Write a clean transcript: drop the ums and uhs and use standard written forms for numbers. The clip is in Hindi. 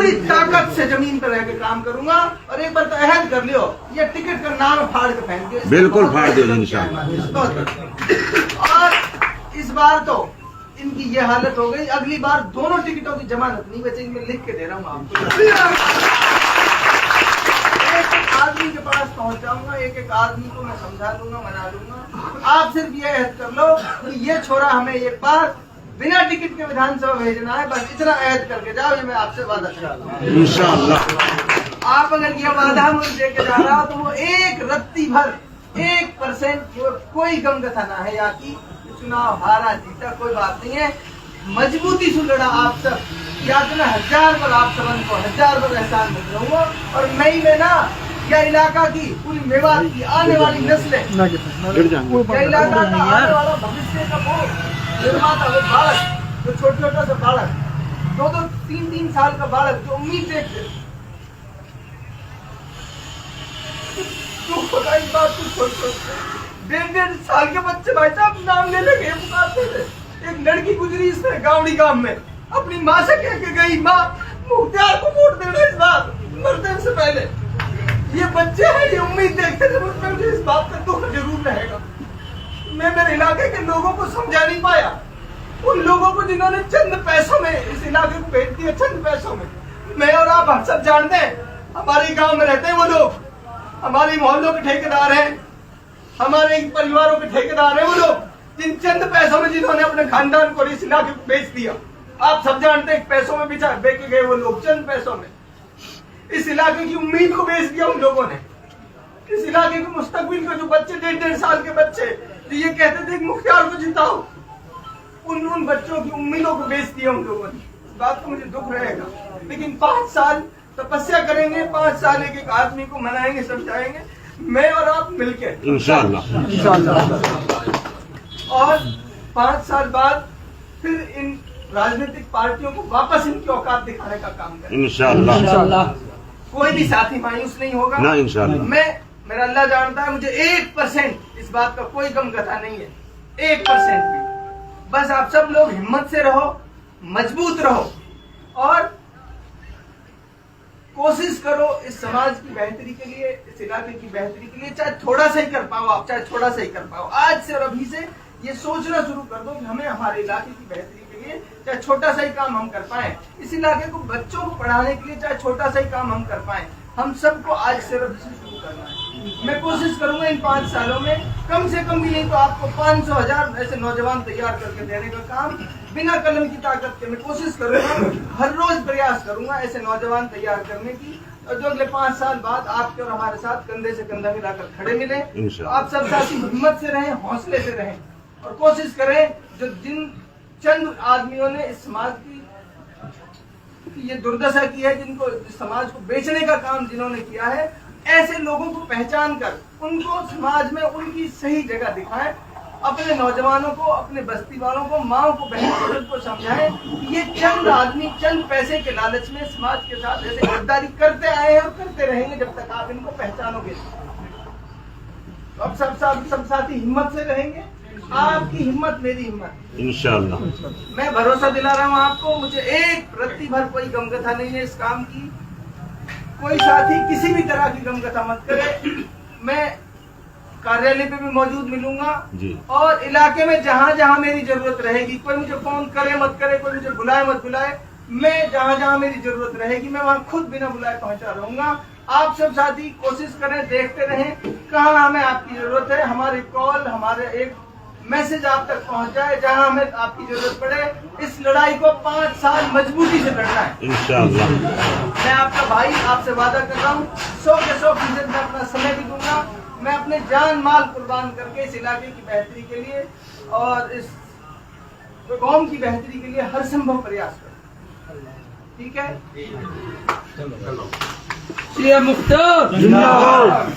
पूरी ताकत से जमीन पर रह के काम करूंगा। और एक बार तो अहद कर लियो, ये टिकट का नाम फाड़ के फेंक दियो। बिल्कुल फाड़ दियो इंशाल्लाह। और इस बार तो इनकी ये हालत हो गई, अगली बार दोनों टिकटों की जमानत नहीं बचेगी। मैं लिख के दे रहा हूँ आपको। एक आदमी के पास पहुंच जाऊंगा, एक आदमी को मैं समझा दूंगा, मना दूंगा। आप सिर्फ ये अहद कर लो कि ये छोरा हमें एक बार बिना टिकट के विधानसभा भेजना है, बस इतना अहद करके जाओ। ये मैं आपसे वादा कर रहा हूँ इंशाल्लाह। आप अगर ये वादा मुझे देके जा रहा हो तो वो एक रत्ती भर 1% कोई गम कथा ना है या कि चुनाव हारा जीता कोई बात नहीं है। मजबूती से लड़ा आप सब, या तो मैं 1000 बार आप सबन को 1000 बार एहसान मिल रहूंगा। और मई में ना यह इलाका की पूरी मेवात की आने वाली नस्लें, यह इलाका का आने वाला भविष्य का वो निर्माता, वो बालक जो छोटा सा बालक, 2-2, 3-3 साल का बालक जो उम्मीद देखते, तो खुदा इस बात को सोचो। 1.5 साल के बच्चे भाई साहब नाम ले लेके पुकारते थे। एक लड़की गुजरी इसमें गावड़ी गांव में, अपनी माँ से कह के गई, माँ मुख्तियार को वोट देना इस बार मरने से पहले। ये बच्चे हैं, ये उम्मीद देखते थे मुझ पर, मुझे इस बात का दुख जरूर रहेगा। मैं मेरे इलाके के लोगों को समझा नहीं पाया, उन लोगों को जिन्होंने चंद पैसों में इस इलाके को बेच दिया, चंद पैसों में। मैं और आप हम सब जानते हैं, हमारे गांव में रहते हैं वो लोग, हमारे मोहल्लों के ठेकेदार हैं, हमारे परिवारों के ठेकेदार हैं वो लोग, जिन चंद पैसों में जिन्होंने अपने खानदान को इस इलाके को बेच दिया। आप सब जानते हैं पैसों में बेचे गए वो लोग, चंद पैसों में इस इलाके की उम्मीद को बेच दिया उन लोगों ने। इस इलाके के मुस्तकबिल के जो बच्चे 1.5 साल के बच्चे जो ये कहते थे कि मुख्तियार को जिताओ, उन बच्चों की उम्मीदों को बेच दिया उन लोगों ने। इस बात को मुझे दुख रहेगा, लेकिन 5 साल तपस्या करेंगे, 5 साल एक आदमी को मनाएंगे, समझाएंगे, मैं और आप मिलकर इंशाल्लाह। और 5 साल बाद फिर इन राजनीतिक पार्टियों को वापस इनकी औकात दिखाने का काम करेंगे इंशाल्लाह। कोई भी साथी मायूस नहीं होगा ना इंशाल्लाह। मेरा अल्लाह जानता है, मुझे 1% इस बात का कोई गम कथा नहीं है, 1% भी। बस आप सब लोग हिम्मत से रहो, मजबूत रहो और कोशिश करो इस समाज की बेहतरी के लिए, इस इलाके की बेहतरी के लिए। चाहे थोड़ा सा ही कर पाओ आप, चाहे थोड़ा सा ही कर पाओ। आज से और अभी से ये सोचना शुरू कर दो कि हमें हमारे इलाके की बेहतरी के लिए चाहे छोटा सा ही काम हम कर पाए, इस इलाके को बच्चों को पढ़ाने के लिए चाहे छोटा सा ही काम हम कर पाए। हम सबको आज से और अभी से शुरू करना है। मैं कोशिश करूंगा इन 5 सालों में कम से कम भी नहीं तो आपको 500,000 ऐसे नौजवान तैयार करके देने का काम बिना कलम की ताकत के मैं कोशिश करूंगा। हर रोज प्रयास करूंगा ऐसे नौजवान तैयार करने की, और जो अगले 5 साल बाद आपके और हमारे साथ कंधे से कंधा मिलाकर खड़े मिले। आप सब साथी हिम्मत से रहें, हौसले से रहें और कोशिश करें जो जिन चंद आदमियों ने इस समाज की ये दुर्दशा की है, जिनको समाज को बेचने का काम जिन्होंने किया है, ऐसे लोगों को पहचान कर उनको समाज में उनकी सही जगह दिखाएं। अपने नौजवानों को, अपने बस्ती वालों को, माओ को, बहनों को समझाएं कि ये चंद आदमी चंद पैसे के लालच में समाज के साथ ऐसे गद्दारी करते आए हैं और करते रहेंगे जब तक आप इनको पहचानोगे। तो अब सब साथी हिम्मत से रहेंगे, आपकी हिम्मत मेरी हिम्मत इंशाअल्लाह। मैं भरोसा दिला रहा हूँ आपको, मुझे 1% भर कोई गम कथा नहीं है इस काम की। कोई साथी किसी भी तरह की गम कथा मत करे। मैं कार्यालय पे भी मौजूद मिलूंगा और इलाके में जहाँ जहाँ मेरी जरूरत रहेगी, कोई मुझे फोन करे मत करे, कोई मुझे बुलाए मत बुलाए, मैं जहाँ जहाँ मेरी जरूरत रहेगी मैं वहाँ खुद बिना बुलाए पहुँचा रहूंगा। आप सब साथी कोशिश करें, देखते रहें कहाँ हमें आपकी जरूरत है। हमारे कॉल, हमारे एक मैसेज आप तक पहुंच जाए जहां हमें आपकी जरूरत पड़े। इस लड़ाई को 5 साल मजबूती से लड़ना है इंशाअल्लाह। मैं आपका भाई, आपसे वादा कर रहा हूँ 100 के 100% मैं अपना समय भी दूंगा। मैं अपने जान माल कुर्बान करके इस इलाके की बेहतरी के लिए और इस कौम की बेहतरी के लिए हर संभव प्रयास करूँ। ठीक है, मुख्तार जिंदाबाद।